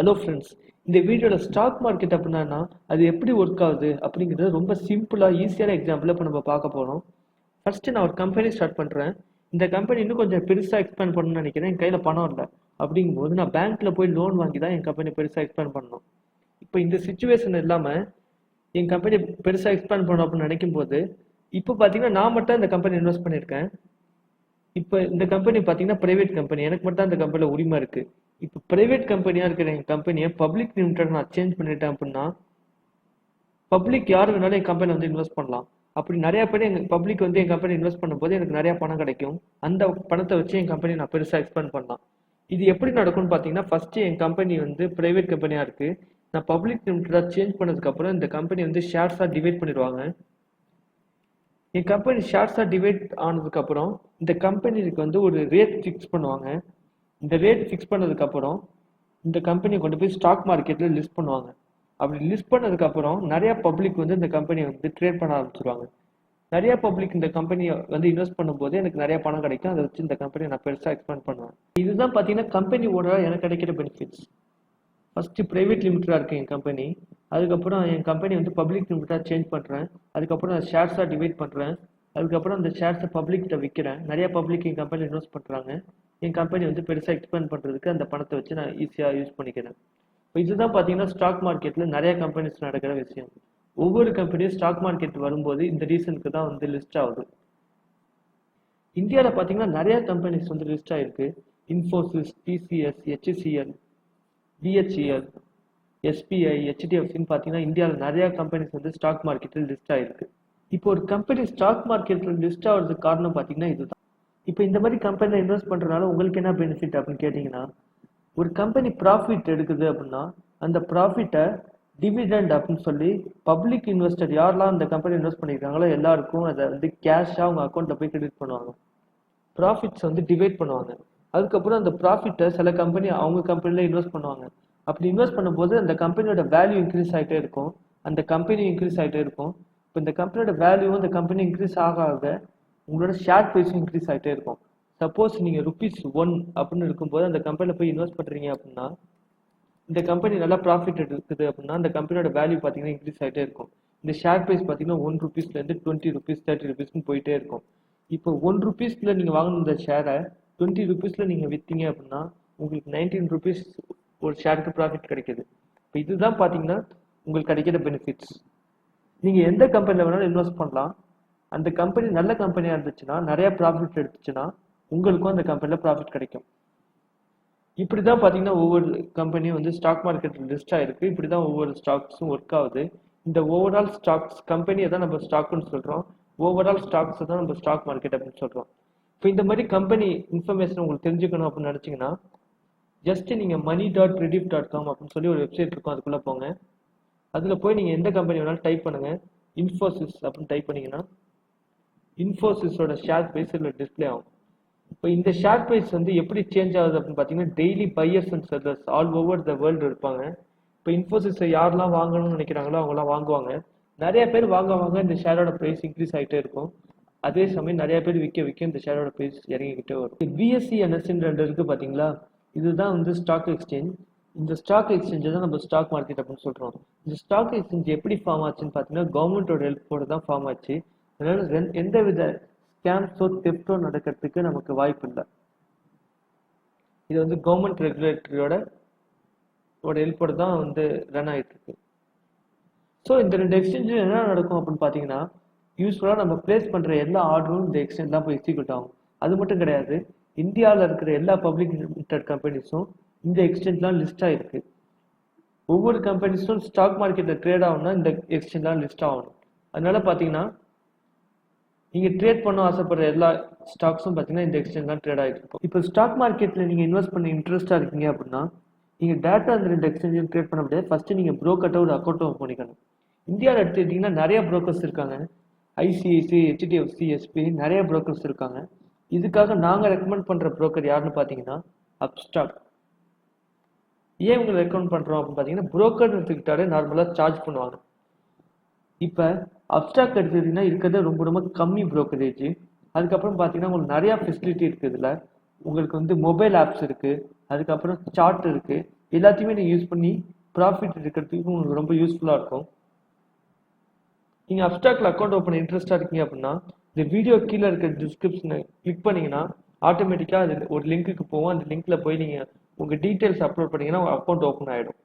Hello friends, இந்த வீடியோவில் stock market அப்படின்னா அது எப்படி ஒர்க் ஆகுது அப்படிங்கிறது ரொம்ப சிம்பிளாக ஈஸியான எக்ஸாம்பிள் இப்போ நம்ம பார்க்க போகிறோம். ஃபர்ஸ்ட் நான் ஒரு கம்பெனி ஸ்டார்ட் பண்ணுறேன். இந்த கம்பெனி இன்னும் கொஞ்சம் பெருசாக எக்ஸ்பேண்ட் பண்ணணும்னு நினைக்கிறேன். என் கையில் பணம் இல்லை. அப்படிங்கும்போது நான் பேங்க்கில் போய் லோன் வாங்கி தான் என் கம்பெனி பெருசாக எக்ஸ்பேண்ட் பண்ணணும். இப்போ இந்த சுச்சுவேஷன் இல்லாமல் என் கம்பெனி பெருசாக எக்ஸ்பேண்ட் பண்ணணும் அப்படின்னு நினைக்கும் போது இப்போ பார்த்தீங்கன்னா நான் மட்டும் இந்த கம்பெனி இன்வெஸ்ட் பண்ணியிருக்கேன். இப்போ இந்த கம்பெனி பார்த்தீங்கன்னா பிரைவேட் கம்பெனி, எனக்கு மட்டும் தான் இந்த கம்பெனியில் உரிமை இருக்கு. இப்போ பிரைவேட் கம்பெனியாக இருக்கிற என் கம்பெனியை பப்ளிக் லிமிடெட் நான் சேஞ்ச் பண்ணிட்டேன் அப்படின்னா பப்ளிக் யார் வேணாலும் என் கம்பெனி வந்து இன்வெஸ்ட் பண்ணலாம். அப்படி நிறைய பேர் எங்கள் பப்ளிக் வந்து என் கம்பெனி இன்வெஸ்ட் பண்ணும்போது எனக்கு நிறைய பணம் கிடைக்கும். அந்த பணத்தை வச்சு என் கம்பெனி நான் பெருசாக எக்ஸ்பேண்ட் பண்ணலாம். இது எப்படி நடக்கும்னு பார்த்தீங்கன்னா ஃபர்ஸ்ட் என் கம்பெனி வந்து பிரைவேட் கம்பெனியாக இருக்கு. நான் பப்ளிக் லிமிடெடாக சேஞ்ச் பண்ணதுக்கப்புறம் இந்த கம்பெனி வந்து ஷேர்ஸாக டிவைட் பண்ணிடுவாங்க. என் கம்பெனி ஷேர்ஸாக டிவைட் ஆனதுக்கப்புறம் இந்த கம்பெனிக்கு வந்து ஒரு ரேட் ஃபிக்ஸ் பண்ணுவாங்க. இந்த ரேட் ஃபிக்ஸ் பண்ணதுக்கப்புறம் இந்த கம்பெனியை கொண்டு போய் ஸ்டாக் மார்க்கெட்டில் லிஸ்ட் பண்ணுவாங்க. அப்படி லிஸ்ட் பண்ணதுக்கப்புறம் நிறையா பப்ளிக் வந்து இந்த கம்பெனியை வந்து ட்ரேட் பண்ண ஆரம்பிச்சிருவாங்க. நிறையா பப்ளிக் இந்த கம்பெனியை வந்து இன்வெஸ்ட் பண்ணும்போது எனக்கு நிறைய பணம் கிடைக்கும். அதை வச்சு இந்த கம்பெனியை நான் பெருசாக எக்ஸ்பேண்ட் பண்ணுவேன். இதுதான் பார்த்தீங்கன்னா கம்பெனியோட எனக்கு கிடைக்கிற பெனிஃபிட்ஸ். ஃபர்ஸ்ட் பிரைவேட் லிமிட்டடாக இருக்குது என் கம்பெனி. அதுக்கப்புறம் என் கம்பெனி வந்து பப்ளிக் லிமிட்டடாக சேஞ்ச் பண்ணுறேன். அதுக்கப்புறம் நான் ஷேர்ஸாக டிவைட் பண்ணுறேன். அதுக்கப்புறம் அந்த ஷேர்ஸை பப்ளிக்கிட்ட விற்கிறேன். நிறைய பப்ளிக் என் கம்பெனி இன்வெஸ்ட் பண்ணுறாங்க. என் கம்பெனி வந்து பெருசாக எக்ஸ்பேண்ட் பண்ணுறதுக்கு அந்த பணத்தை வச்சு நான் ஈஸியாக யூஸ் பண்ணிக்கிறேன். இப்போ இதுதான் பார்த்தீங்கன்னா ஸ்டாக் மார்க்கெட்டில் நிறைய கம்பெனிஸ் நடக்கிற விஷயம். ஒவ்வொரு கம்பெனியும் ஸ்டாக் மார்க்கெட் வரும்போது இந்த ரீசனுக்கு தான் வந்து லிஸ்ட் ஆகுது. இந்தியாவில் பார்த்தீங்கன்னா நிறைய கம்பெனிஸ் வந்து லிஸ்ட் ஆகிருக்கு. Infosys, TCS, HCL, BHEL, SBI, HDFCன்னு பார்த்தீங்கன்னா இந்தியாவில் நிறைய கம்பெனிஸ் வந்து ஸ்டாக் மார்க்கெட்டில் லிஸ்ட் ஆகிருக்கு. இப்போ ஒரு கம்பெனி ஸ்டாக் மார்க்கெட்டில் லிஸ்ட் ஆகிறதுக்கு காரணம் பார்த்தீங்கன்னா இதுதான். இப்போ இந்த மாதிரி கம்பெனியில் இன்வெஸ்ட் பண்ணுறதுனால உங்களுக்கு என்ன பெனிஃபிட் அப்படின்னு கேட்டிங்கன்னா, ஒரு கம்பெனி ப்ராஃபிட் எடுக்குது அப்படின்னா அந்த ப்ராஃபிட்டை டிவிடெண்ட் அப்படின்னு சொல்லி பப்ளிக் இன்வெஸ்டர் யாரெல்லாம் அந்த கம்பெனி இன்வெஸ்ட் பண்ணியிருக்காங்களோ எல்லாருக்கும் அதை வந்து கேஷாக அவங்க அக்கௌண்ட்டில் போய் கிரெடிட் பண்ணுவாங்க. ப்ராஃபிட்ஸ் வந்து டிவைட் பண்ணுவாங்க. அதுக்கப்புறம் அந்த ப்ராஃபிட்டை சில கம்பெனி அவங்க கம்பெனியில் இன்வெஸ்ட் பண்ணுவாங்க. அப்படி இன்வெஸ்ட் பண்ணும்போது அந்த கம்பெனியோட வேல்யூ இன்க்ரீஸ் ஆகிட்டே இருக்கும். அந்த கம்பெனி இன்க்ரீஸ் ஆகிட்டே இருக்கும். இப்போ இந்த கம்பெனியோட வேல்யூவும் இந்த கம்பெனி இன்க்ரீஸ் ஆக உங்களோட ஷேர் ப்ரைஸும் இன்க்ரீஸ் ஆகிட்டே இருக்கும். சப்போஸ் நீங்கள் ₹1 அப்படின்னு இருக்கும்போது அந்த கம்பெனியில் போய் இன்வெஸ்ட் பண்ணுறீங்க அப்படின்னா இந்த கம்பெனி நல்லா ப்ராஃபிட் இருக்குது அப்படின்னா அந்த கம்பெனியோட வேல்யூ பார்த்தீங்கன்னா இன்க்ரீஸ் ஆகிட்டே இருக்கும். இந்த ஷேர் ப்ரைஸ் பார்த்தீங்கன்னா ₹1 20 30 போயிட்டே இருக்கும். இப்போ ₹1 நீங்கள் வாங்கின இந்த ஷேரை ₹20 நீங்கள் விற்றீங்க அப்படின்னா உங்களுக்கு ₹19 ஒரு ஷேருக்கு ப்ராஃபிட் கிடைக்குது. இப்போ இதுதான் பார்த்தீங்கன்னா உங்களுக்கு கிடைக்கிற பெனிஃபிட்ஸ். நீங்கள் எந்த கம்பெனியில் வேணாலும் இன்வெஸ்ட் பண்ணலாம். அந்த கம்பெனி நல்ல கம்பெனியாக இருந்துச்சுன்னா நிறைய ப்ராஃபிட் எடுத்துச்சுன்னா உங்களுக்கும் அந்த கம்பெனியில் ப்ராஃபிட் கிடைக்கும். இப்படி தான் பார்த்தீங்கன்னா ஒவ்வொரு கம்பெனியும் வந்து ஸ்டாக் மார்க்கெட்டில் லிஸ்ட் ஆகிருக்கு. இப்படி தான் ஒவ்வொரு ஸ்டாக்ஸும் ஒர்க் ஆகுது. இந்த ஓவரால் ஸ்டாக்ஸ் கம்பெனியை தான் நம்ம ஸ்டாக்குன்னு சொல்கிறோம். ஓவரால் ஸ்டாக்ஸை தான் நம்ம ஸ்டாக் மார்க்கெட் அப்படின்னு சொல்கிறோம். இப்போ இந்த மாதிரி கம்பெனி இன்ஃபர்மேஷன் உங்களுக்கு தெரிஞ்சுக்கணும் அப்படின்னு நினச்சிங்கன்னா ஜஸ்ட் நீங்கள் money.rediff.com அப்படின்னு சொல்லி ஒரு வெப்சைட் இருக்கும். அதுக்குள்ளே போங்க. அதில் போய் நீங்கள் எந்த கம்பெனி வேணாலும் டைப் பண்ணுங்கள். இன்ஃபோசிஸ் அப்படின்னு டைப் பண்ணிங்கன்னா இன்ஃபோசிஸோட ஷேர் ப்ரைஸ் இதில் டிஸ்பிளே ஆகும். இப்போ இந்த ஷேர் ப்ரைஸ் வந்து எப்படி சேஞ்ச் ஆகுது அப்படின்னு பார்த்தீங்கன்னா daily buyers and sellers all over the world இருப்பாங்க. இப்போ இன்ஃபோசிஸை யாரெல்லாம் வாங்கணும்னு நினைக்கிறாங்களோ அவங்களாம் வாங்குவாங்க. நிறைய பேர் வாங்க இந்த ஷேரோட ப்ரைஸ் இன்க்ரீஸ் ஆகிட்டே இருக்கும். அதே சமயம் நிறைய பேர் விற்க இந்த ஷேரோட ப்ரைஸ் இறங்கிக்கிட்டே வரும். BSE NSE இருக்குது பார்த்தீங்களா, இதுதான் வந்து ஸ்டாக் எக்ஸ்சேஞ்ச். இந்த ஸ்டாக் எக்ஸ்சேஞ்சை தான் நம்ம ஸ்டாக் மார்க்கெட் அப்படின்னு சொல்கிறோம். இந்த ஸ்டாக் எக்ஸ்சேஞ்ச் எப்படி ஃபார்ம் ஆச்சுன்னு பார்த்தீங்கன்னா கவர்மெண்ட்டோட ஹெல்ப்போட தான் ஃபார்ம் ஆச்சு. அதனால எந்த வித ஸ்கேம்ஸோ தெஃப்டோ நடக்கிறதுக்கு நமக்கு வாய்ப்பு இல்லை. இது வந்து கவர்மெண்ட் ரெகுலேட்டரியோட ஹெல்ப்போட தான் வந்து ரன் ஆகிட்டு இருக்கு. ஸோ இந்த 2 எக்ஸ்சேஞ்சில் என்ன நடக்கும் அப்படின்னு பார்த்தீங்கன்னா யூஸ்வலாக நம்ம பிளேஸ் பண்ணுற எல்லா ஆர்டரும் இந்த எக்ஸ்சேஞ்ச் தான் போய் எக்ஸிக்யூட் ஆகும். அது மட்டும் கிடையாது, இந்தியாவில் இருக்கிற எல்லா பப்ளிக் லிமிடெட் கம்பெனிஸும் இந்த எக்ஸ்சேஞ்ச்லாம் லிஸ்ட் ஆகிருக்கு. ஒவ்வொரு கம்பெனிஸும் ஸ்டாக் மார்க்கெட்டில் ட்ரேட் ஆகணும்னா இந்த எக்ஸ்சேஞ்ச்லாம் லிஸ்ட் ஆகணும். அதனால பார்த்தீங்கன்னா நீங்கள் ட்ரேட் பண்ண ஆசைப்படுற எல்லா ஸ்டாக்ஸும் பார்த்தீங்கன்னா இந்த எக்ஸ்சேஞ்ச் தான் ட்ரேட் ஆகிட்டு இருக்கும். இப்போ ஸ்டாக் மார்க்கெட்டில் நீங்கள் இன்வெஸ்ட் பண்ண இன்ட்ரெஸ்ட்டாக இருக்கீங்க அப்படின்னா நீங்கள் டேட்டா அந்த 2 எக்ஸ்சேஞ்சும் ட்ரேட் பண்ண முடியாது. ஃபஸ்ட்டு நீங்கள் ப்ரோக்கர்ட்ட ஒரு அக்கௌண்ட் ஓப்பன் பண்ணிக்கணும். இந்தியாவில் எடுத்துக்கிட்டிங்கன்னா நிறைய ப்ரோக்கர்ஸ் இருக்காங்க. ICICI, HDFC, SBI நிறைய ப்ரோக்கர்ஸ் இருக்காங்க. இதுக்காக நாங்கள் ரெக்கமெண்ட் பண்ணுற ப்ரோக்கர் யாருன்னு பார்த்தீங்கன்னா அப்ஸ்டாக். ஏன் உங்களை ரெக்கமெண்ட் பண்ணுறோம் அப்படின்னு பார்த்தீங்கன்னா ப்ரோக்கர் எடுத்துக்கிட்டாலே நார்மலாக சார்ஜ் பண்ணுவாங்க. இப்போ அப்ஸ்டாக் எடுத்துக்கிட்டிங்கன்னா இருக்கிறது ரொம்ப கம்மி ப்ரோக்கரேஜ். அதுக்கப்புறம் பார்த்தீங்கன்னா உங்களுக்கு நிறையா ஃபெசிலிட்டி இருக்குது. இதில் உங்களுக்கு வந்து மொபைல் ஆப்ஸ் இருக்குது, அதுக்கப்புறம் சார்ட் இருக்குது, எல்லாத்தையுமே நீங்கள் யூஸ் பண்ணி ப்ராஃபிட் எடுக்கிறதுக்கு உங்களுக்கு ரொம்ப யூஸ்ஃபுல்லாக இருக்கும். நீங்கள் அப்ஸ்டாக்ல அக்கௌண்ட் ஓப்பன் இன்ட்ரெஸ்ட்டாக இருக்கீங்க அப்படின்னா இந்த வீடியோ கீழே இருக்கிற டிஸ்கிரிப்ஷனை கிளிக் பண்ணிங்கன்னா ஆட்டோமேட்டிக்காக அது ஒரு லிங்க்குக்கு போகும். அந்த லிங்க்கில் போய் நீங்கள் உங்கள் டீட்டெயில்ஸ் அப்லோட் பண்ணிங்கன்னா உங்கள் அக்கௌண்ட் ஓப்பன் ஆகிடும்.